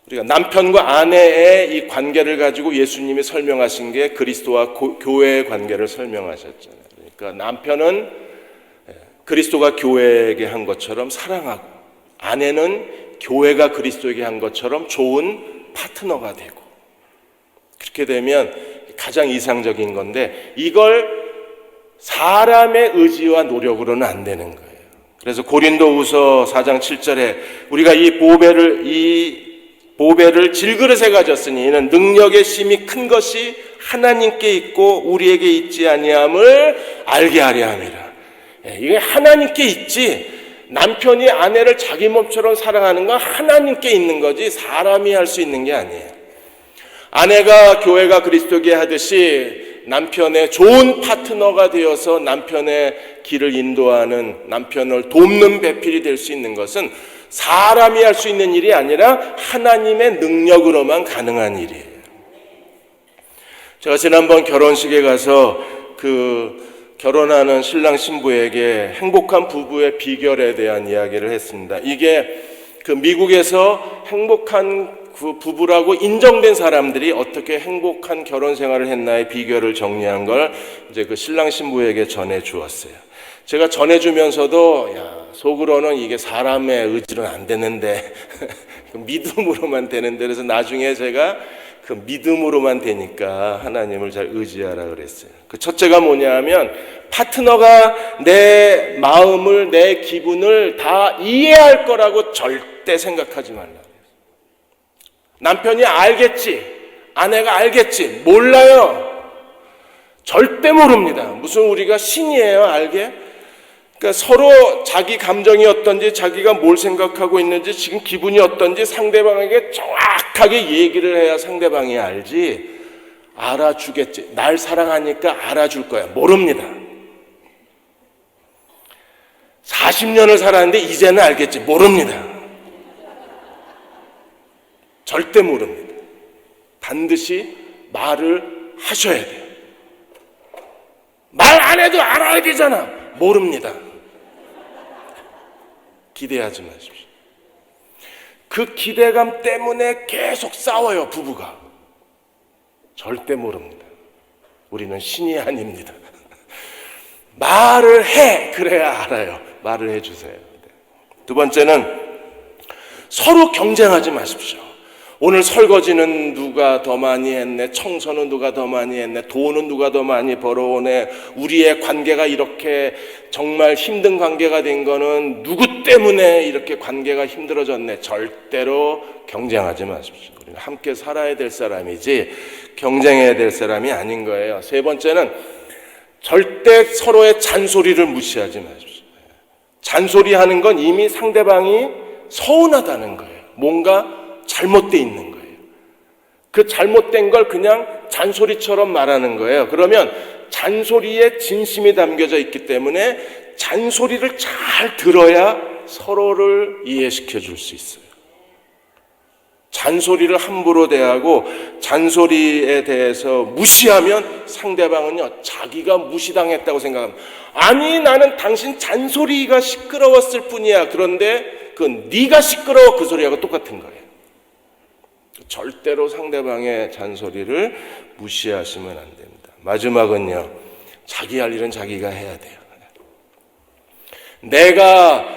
S1: 우리가 남편과 아내의 이 관계를 가지고 예수님이 설명하신 게 그리스도와 교회의 관계를 설명하셨잖아요. 그러니까 남편은 그리스도가 교회에게 한 것처럼 사랑하고, 아내는 교회가 그리스도에게 한 것처럼 좋은 파트너가 되고, 그렇게 되면 가장 이상적인 건데, 이걸 사람의 의지와 노력으로는 안 되는 거예요. 그래서 고린도후서 4장 7절에 우리가 이 보배를 질그릇에 가졌으니 이는 능력의 심이 큰 것이 하나님께 있고 우리에게 있지 아니함을 알게 하려 함이라. 이게 하나님께 있지, 남편이 아내를 자기 몸처럼 사랑하는 건 하나님께 있는 거지 사람이 할 수 있는 게 아니에요. 아내가 교회가 그리스도께 하듯이 남편의 좋은 파트너가 되어서 남편의 길을 인도하는, 남편을 돕는 배필이 될 수 있는 것은 사람이 할 수 있는 일이 아니라 하나님의 능력으로만 가능한 일이에요. 제가 지난번 결혼식에 가서 결혼하는 신랑 신부에게 행복한 부부의 비결에 대한 이야기를 했습니다. 이게 미국에서 행복한 부부라고 인정된 사람들이 어떻게 행복한 결혼 생활을 했나의 비결을 정리한 걸 이제 신랑 신부에게 전해 주었어요. 제가 전해 주면서도 속으로는 이게 사람의 의지로는 안 되는데 믿음으로만 되는데, 그래서 나중에 제가 믿음으로만 되니까 하나님을 잘 의지하라 그랬어요. 첫째가 뭐냐 하면, 파트너가 내 마음을, 내 기분을 다 이해할 거라고 절대 생각하지 말라. 남편이 알겠지, 아내가 알겠지, 몰라요. 절대 모릅니다. 무슨 우리가 신이에요, 알게? 그러니까 서로 자기 감정이 어떤지, 자기가 뭘 생각하고 있는지, 지금 기분이 어떤지 상대방에게 정확하게 얘기를 해야 상대방이 알지. 알아주겠지. 날 사랑하니까 알아줄 거야. 모릅니다. 40년을 살았는데 이제는 알겠지. 모릅니다. 절대 모릅니다. 반드시 말을 하셔야 돼요. 말 안 해도 알아야 되잖아. 모릅니다. 기대하지 마십시오. 그 기대감 때문에 계속 싸워요, 부부가. 절대 모릅니다. 우리는 신이 아닙니다. 말을 해. 그래야 알아요. 말을 해주세요. 두 번째는 서로 경쟁하지 마십시오. 오늘 설거지는 누가 더 많이 했네, 청소는 누가 더 많이 했네, 돈은 누가 더 많이 벌어오네, 우리의 관계가 이렇게 정말 힘든 관계가 된 거는 누구 때문에 이렇게 관계가 힘들어졌네. 절대로 경쟁하지 마십시오. 우리는 함께 살아야 될 사람이지 경쟁해야 될 사람이 아닌 거예요. 세 번째는 절대 서로의 잔소리를 무시하지 마십시오. 잔소리하는 건 이미 상대방이 서운하다는 거예요. 뭔가 잘못돼 있는 거예요. 그 잘못된 걸 그냥 잔소리처럼 말하는 거예요. 그러면 잔소리에 진심이 담겨져 있기 때문에 잔소리를 잘 들어야 서로를 이해시켜 줄 수 있어요. 잔소리를 함부로 대하고 잔소리에 대해서 무시하면 상대방은요, 자기가 무시당했다고 생각합니다. 아니, 나는 당신 잔소리가 시끄러웠을 뿐이야. 그런데 그건 네가 시끄러워. 그 소리하고 똑같은 거예요. 절대로 상대방의 잔소리를 무시하시면 안 됩니다. 마지막은요, 자기 할 일은 자기가 해야 돼요. 내가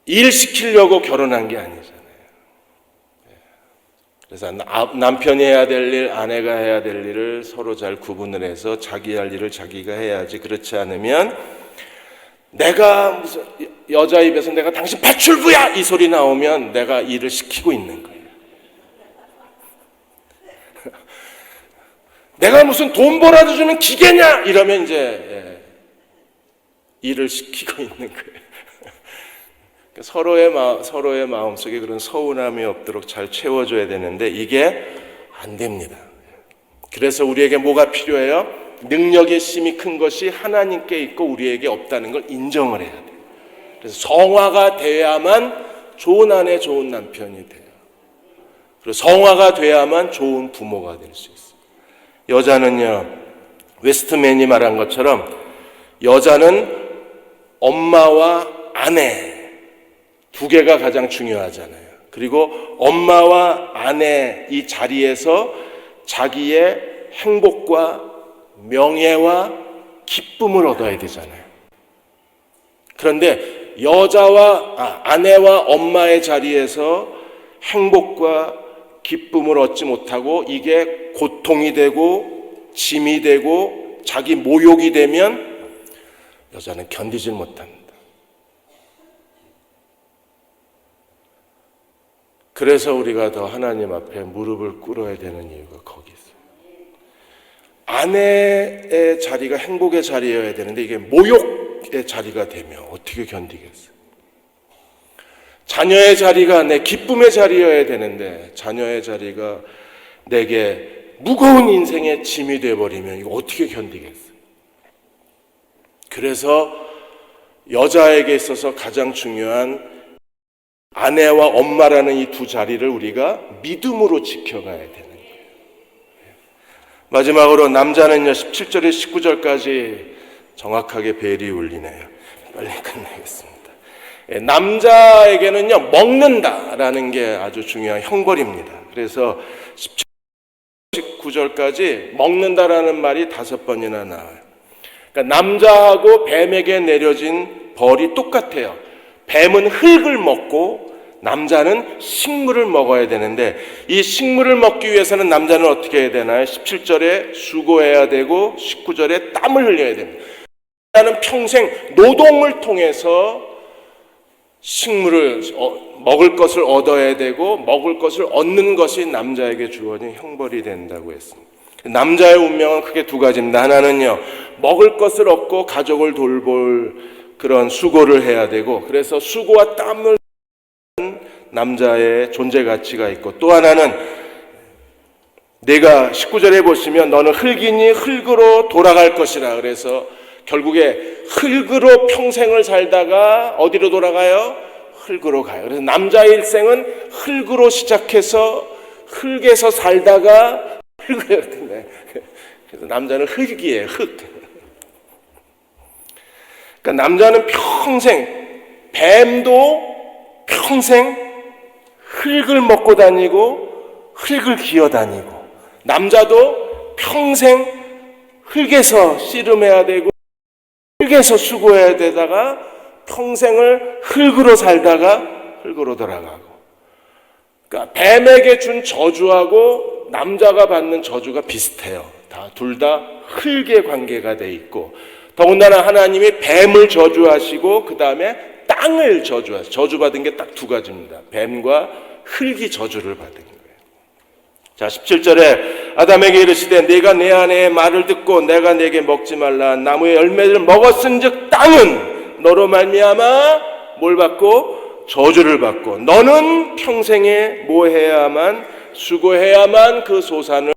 S1: 일 시키려고 결혼한 게 아니잖아요. 그래서 남편이 해야 될 일, 아내가 해야 될 일을 서로 잘 구분을 해서 자기 할 일을 자기가 해야지. 그렇지 않으면 내가 무슨 여자 입에서 내가 당신 배출부야! 이 소리 나오면 내가 일을 시키고 있는 거예요. 내가 무슨 돈 벌어다 주는 기계냐? 이러면 이제 일을 시키고 있는 거예요. 서로의 마음속에 그런 서운함이 없도록 잘 채워줘야 되는데 이게 안 됩니다. 그래서 우리에게 뭐가 필요해요? 능력의 힘이 큰 것이 하나님께 있고 우리에게 없다는 걸 인정을 해야 돼요. 그래서 성화가 돼야만 좋은 아내, 좋은 남편이 돼요. 그리고 성화가 돼야만 좋은 부모가 될 수 있어요. 여자는요, 웨스트맨이 말한 것처럼 여자는 엄마와 아내 두 개가 가장 중요하잖아요. 그리고 엄마와 아내 이 자리에서 자기의 행복과 명예와 기쁨을 얻어야 되잖아요. 그런데 아내와 엄마의 자리에서 행복과 기쁨을 얻지 못하고 이게 고통이 되고 짐이 되고 자기 모욕이 되면 여자는 견디질 못합니다. 그래서 우리가 더 하나님 앞에 무릎을 꿇어야 되는 이유가 거기 있어요. 아내의 자리가 행복의 자리여야 되는데 이게 모욕의 자리가 되면 어떻게 견디겠어요? 자녀의 자리가 내 기쁨의 자리여야 되는데 자녀의 자리가 내게 무거운 인생의 짐이 되어버리면 이거 어떻게 견디겠어요? 그래서 여자에게 있어서 가장 중요한 아내와 엄마라는 이 두 자리를 우리가 믿음으로 지켜가야 되는 거예요. 마지막으로 남자는요, 17절에 19절까지 정확하게 벨이 울리네요. 빨리 끝내겠습니다. 남자에게는요, 먹는다라는 게 아주 중요한 형벌입니다. 그래서 17, 19절까지 먹는다라는 말이 5번이나 나와요. 그러니까 남자하고 뱀에게 내려진 벌이 똑같아요. 뱀은 흙을 먹고 남자는 식물을 먹어야 되는데 이 식물을 먹기 위해서는 남자는 어떻게 해야 되나요? 17절에 수고해야 되고 19절에 땀을 흘려야 됩니다. 남자는 평생 노동을 통해서 식물을 먹을 것을 얻어야 되고 먹을 것을 얻는 것이 남자에게 주어진 형벌이 된다고 했습니다. 남자의 운명은 크게 두 가지입니다. 하나는요, 먹을 것을 얻고 가족을 돌볼 그런 수고를 해야 되고, 그래서 수고와 땀을 남자의 존재 가치가 있고, 또 하나는 내가 19절에 보시면 너는 흙이니 흙으로 돌아갈 것이라. 그래서 결국에 흙으로 평생을 살다가 어디로 돌아가요? 흙으로 가요. 그래서 남자의 일생은 흙으로 시작해서 흙에서 살다가 흙으로. 그래서 남자는 흙이에요. 흙. 그러니까 남자는 평생, 뱀도 평생 흙을 먹고 다니고 흙을 기어다니고, 남자도 평생 흙에서 씨름해야 되고 흙에서 수고해야 되다가 평생을 흙으로 살다가 흙으로 돌아가고. 그러니까 뱀에게 준 저주하고 남자가 받는 저주가 비슷해요. 둘 다 흙의 관계가 돼 있고, 더군다나 하나님이 뱀을 저주하시고 그 다음에 땅을 저주하시고, 저주받은 게 딱 두 가지입니다. 뱀과 흙이 저주를 받은 거예요. 자, 17절에 아담에게 이르시되 네가 내 아내의 말을 듣고 내가 네게 먹지 말라 나무의 열매를 먹었은즉 땅은 너로 말미암아 뭘 받고? 저주를 받고 너는 평생에 뭐 해야만, 수고해야만 그 소산을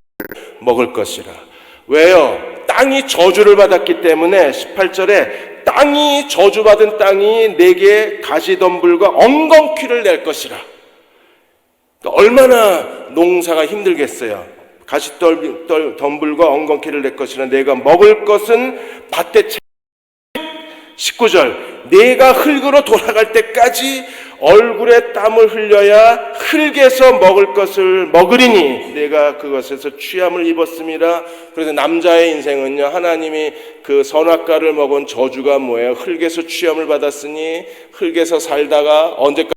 S1: 먹을 것이라. 왜요? 땅이 저주를 받았기 때문에 18절에 땅이, 저주받은 땅이 내게 가시덤불과 엉겅퀴를 낼 것이라. 그러니까 얼마나 농사가 힘들겠어요. 가시덤불과 엉겅퀴를 낼 것이라. 내가 먹을 것은 밭에 채. 19절 내가 흙으로 돌아갈 때까지 얼굴에 땀을 흘려야 흙에서 먹을 것을 먹으리니 내가 그것에서 취함을 입었음이라. 그래서 남자의 인생은요, 하나님이 그 선악과를 먹은 저주가 뭐예요? 흙에서 취함을 받았으니 흙에서 살다가 언제까지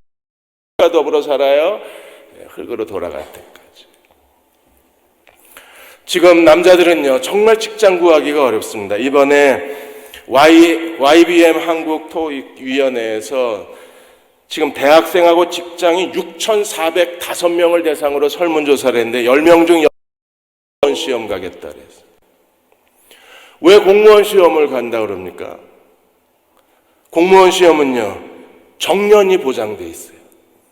S1: 더불어 살아요? 흙으로 돌아갈 때까지. 지금 남자들은요 정말 직장 구하기가 어렵습니다. 이번에 YBM 한국 토익위원회에서 지금 대학생하고 직장이 6,405명을 대상으로 설문조사를 했는데 10명 중 10명 시험 가겠다 그랬어요. 왜 공무원 시험을 간다 그럽니까? 공무원 시험은요 정년이 보장돼 있어요.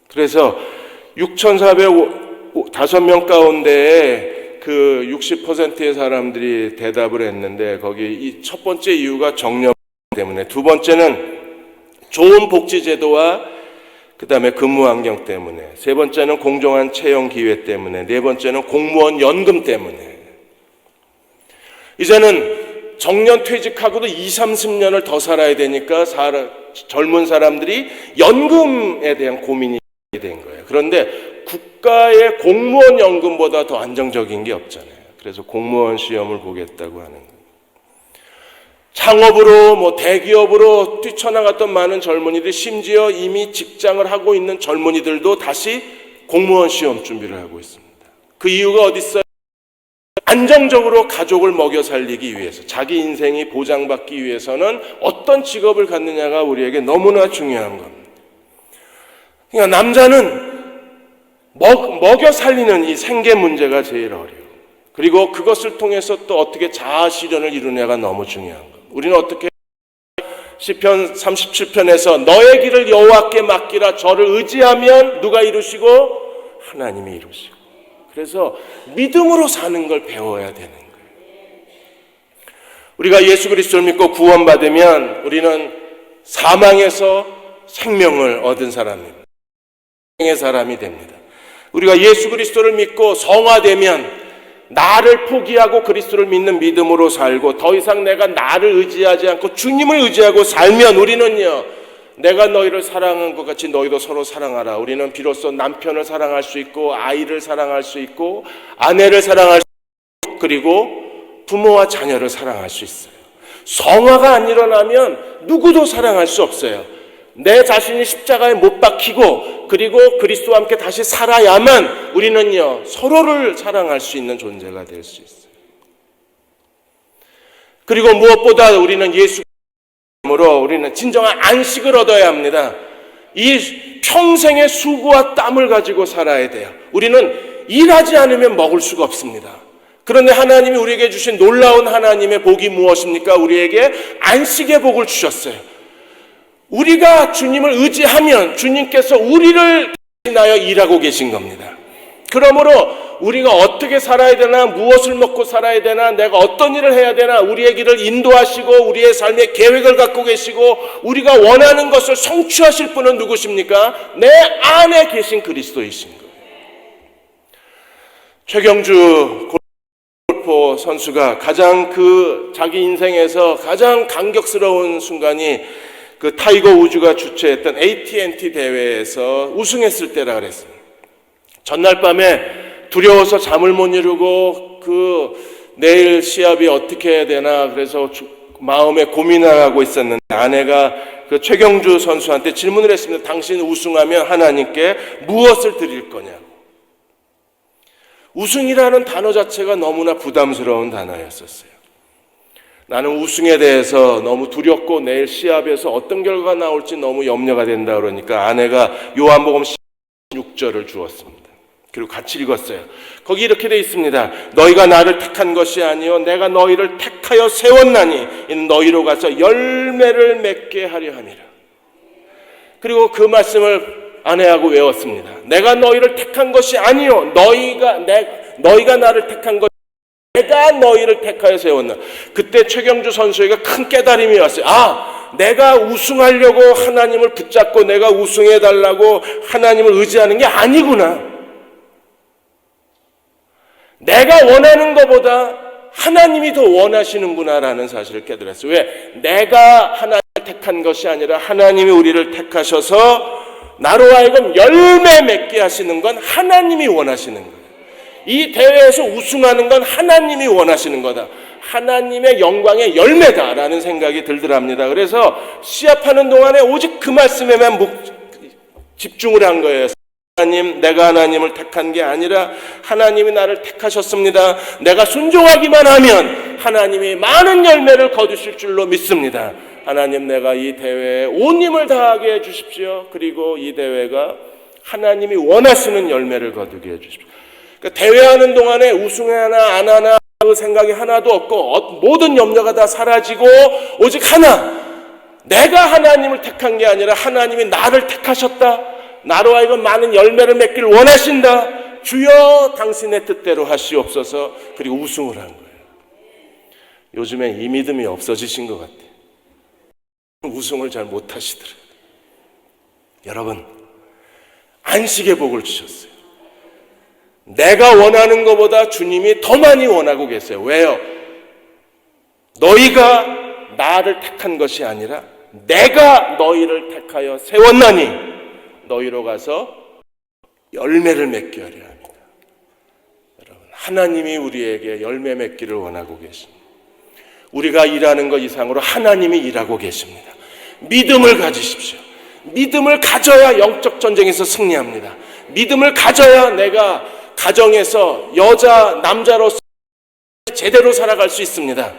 S1: 그래서 6,405명 가운데 그 60%의 사람들이 대답을 했는데, 거기 이 첫 번째 이유가 정년 때문에, 두 번째는 좋은 복지제도와 그 다음에 근무 환경 때문에, 세 번째는 공정한 채용 기회 때문에, 네 번째는 공무원 연금 때문에. 이제는 정년 퇴직하고도 20-30년을 더 살아야 되니까 젊은 사람들이 연금에 대한 고민이 된 거예요. 그런데 국가의 공무원 연금보다 더 안정적인 게 없잖아요. 그래서 공무원 시험을 보겠다고 하는 거예요. 창업으로 대기업으로 뛰쳐나갔던 많은 젊은이들, 심지어 이미 직장을 하고 있는 젊은이들도 다시 공무원 시험 준비를 하고 있습니다. 그 이유가 어디 있어요? 안정적으로 가족을 먹여 살리기 위해서, 자기 인생이 보장받기 위해서는 어떤 직업을 갖느냐가 우리에게 너무나 중요한 겁니다. 그러니까 남자는 먹여 살리는 이 생계 문제가 제일 어려워요. 그리고 그것을 통해서 또 어떻게 자아 실현을 이루냐가 너무 중요한 거예요. 우리는 어떻게 시편 37편에서 너의 길을 여호와께 맡기라, 저를 의지하면 누가 이루시고? 하나님이 이루시고. 그래서 믿음으로 사는 걸 배워야 되는 거예요. 우리가 예수 그리스도를 믿고 구원받으면 우리는 사망에서 생명을 얻은 사람입니다. 생명의 사람이 됩니다. 우리가 예수 그리스도를 믿고 성화되면 나를 포기하고 그리스도를 믿는 믿음으로 살고, 더 이상 내가 나를 의지하지 않고 주님을 의지하고 살면 우리는요, 내가 너희를 사랑한 것 같이 너희도 서로 사랑하라. 우리는 비로소 남편을 사랑할 수 있고, 아이를 사랑할 수 있고, 아내를 사랑할 수 있고, 그리고 부모와 자녀를 사랑할 수 있어요. 성화가 안 일어나면 누구도 사랑할 수 없어요. 내 자신이 십자가에 못 박히고 그리고 그리스도와 함께 다시 살아야만 우리는요 서로를 사랑할 수 있는 존재가 될 수 있어요. 그리고 무엇보다 우리는 예수님으로 우리는 진정한 안식을 얻어야 합니다. 이 평생의 수고와 땀을 가지고 살아야 돼요. 우리는 일하지 않으면 먹을 수가 없습니다. 그런데 하나님이 우리에게 주신 놀라운 하나님의 복이 무엇입니까? 우리에게 안식의 복을 주셨어요. 우리가 주님을 의지하면 주님께서 우리를 대신하여 일하고 계신 겁니다. 그러므로 우리가 어떻게 살아야 되나, 무엇을 먹고 살아야 되나, 내가 어떤 일을 해야 되나, 우리의 길을 인도하시고 우리의 삶의 계획을 갖고 계시고 우리가 원하는 것을 성취하실 분은 누구십니까? 내 안에 계신 그리스도이신 거예요. 최경주 골프 선수가 가장 자기 인생에서 가장 감격스러운 순간이 그 타이거 우즈가 주최했던 AT&T 대회에서 우승했을 때라 그랬습니다. 전날 밤에 두려워서 잠을 못 이루고 내일 시합이 어떻게 해야 되나 그래서 마음에 고민을 하고 있었는데 아내가 그 최경주 선수한테 질문을 했습니다. 당신 우승하면 하나님께 무엇을 드릴 거냐고. 우승이라는 단어 자체가 너무나 부담스러운 단어였었어요. 나는 우승에 대해서 너무 두렵고 내일 시합에서 어떤 결과가 나올지 너무 염려가 된다 그러니까 아내가 요한복음 16절을 주었습니다. 그리고 같이 읽었어요. 거기 이렇게 되어 있습니다. 너희가 나를 택한 것이 아니요 내가 너희를 택하여 세웠나니 이는 너희로 가서 열매를 맺게 하려 함이라. 그리고 그 말씀을 아내하고 외웠습니다. 내가 너희를 택한 것이 아니요 너희가 나를 택한 것 내가 너희를 택하여 세웠나. 그때 최경주 선수에게 큰 깨달음이 왔어요. 내가 우승하려고 하나님을 붙잡고 내가 우승해달라고 하나님을 의지하는 게 아니구나. 내가 원하는 것보다 하나님이 더 원하시는구나라는 사실을 깨달았어요. 왜? 내가 하나님을 택한 것이 아니라 하나님이 우리를 택하셔서 나로 하여금 열매 맺게 하시는 건 하나님이 원하시는 거예요. 이 대회에서 우승하는 건 하나님이 원하시는 거다. 하나님의 영광의 열매다라는 생각이 들더랍니다. 그래서 시합하는 동안에 오직 그 말씀에만 집중을 한 거예요. 내가 하나님을 택한 게 아니라 하나님이 나를 택하셨습니다. 내가 순종하기만 하면 하나님이 많은 열매를 거두실 줄로 믿습니다. 하나님, 내가 이 대회에 온 힘을 다하게 해주십시오. 그리고 이 대회가 하나님이 원하시는 열매를 거두게 해주십시오. 그러니까 대회하는 동안에 우승하나 안 하나 그 생각이 하나도 없고 모든 염려가 다 사라지고 오직 하나, 내가 하나님을 택한 게 아니라 하나님이 나를 택하셨다. 나로 하여금 많은 열매를 맺기를 원하신다. 주여 당신의 뜻대로 하시옵소서. 그리고 우승을 한 거예요. 요즘에 이 믿음이 없어지신 것 같아요. 우승을 잘 못하시더라고요. 여러분, 안식의 복을 주셨어요. 내가 원하는 것보다 주님이 더 많이 원하고 계세요. 왜요? 너희가 나를 택한 것이 아니라 내가 너희를 택하여 세웠나니 너희로 가서 열매를 맺게 하려 합니다. 여러분, 하나님이 우리에게 열매 맺기를 원하고 계십니다. 우리가 일하는 것 이상으로 하나님이 일하고 계십니다. 믿음을 가지십시오. 믿음을 가져야 영적 전쟁에서 승리합니다. 믿음을 가져야 내가 가정에서 여자, 남자로서 제대로 살아갈 수 있습니다.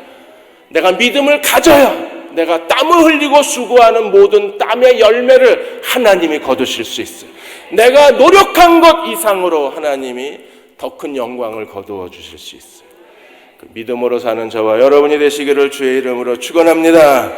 S1: 내가 믿음을 가져야 내가 땀을 흘리고 수고하는 모든 땀의 열매를 하나님이 거두실 수 있어요. 내가 노력한 것 이상으로 하나님이 더 큰 영광을 거두어 주실 수 있어요. 그 믿음으로 사는 저와 여러분이 되시기를 주의 이름으로 축원합니다.